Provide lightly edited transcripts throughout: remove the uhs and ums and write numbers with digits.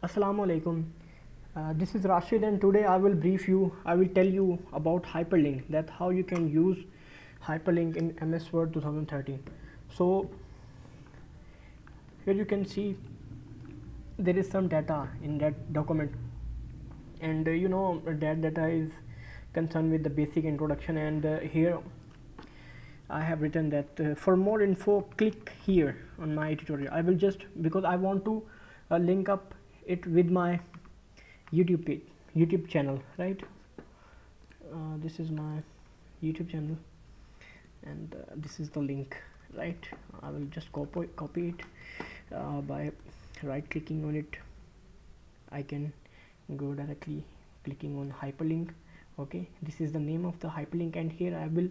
Assalamu alaikum. This is Rashid, and today I will tell you about hyperlink, that how you can use hyperlink in MS Word 2013. So here you can see there is some data in that document, and that data is concerned with the basic introduction, and here I have written that for more info click here on my tutorial. I will just, because I want to link up it with my YouTube channel, right? This is my YouTube channel, and this is the link, right? I will just copy it by right clicking on it. I can go directly clicking on hyperlink. Okay, this is the name of the hyperlink, and here I will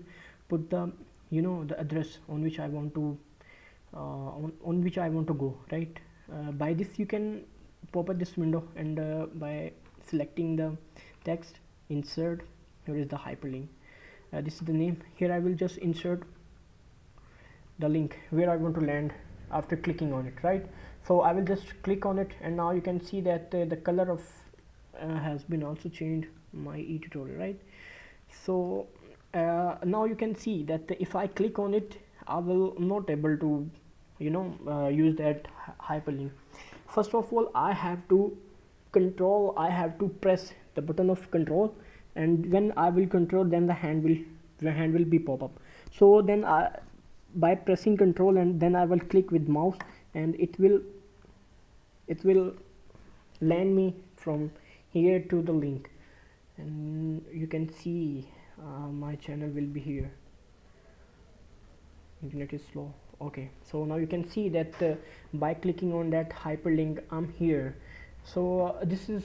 put the the address on which I want to go, right? By this you can pop up this window, and by selecting the text, insert, here is the hyperlink. This is the name. Here I will just insert the link where I want to land after clicking on it, right? So I will just click on it, and now you can see that the color of has been also changed, MyETutorial, right? So now you can see that if I click on it, I will not able to use that hyperlink. First of all, I have to press the button of control, and when I will control, then the hand will be pop up. So then by pressing control, and then I will click with mouse, and it will land me from here to the link, and you can see my channel will be here. Internet is slow. Okay, so now you can see that by clicking on that hyperlink, I'm here. So this is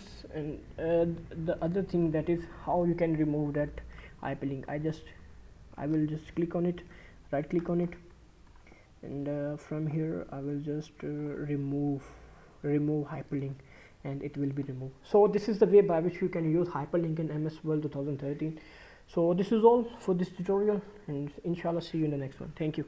the other thing, that is how you can remove that hyperlink. I will just click on it, right click on it, and from here I will just remove hyperlink, and it will be removed. So this is the way by which you can use hyperlink in MS Word 2013. So this is all for this tutorial, and inshallah see you in the next one. Thank you.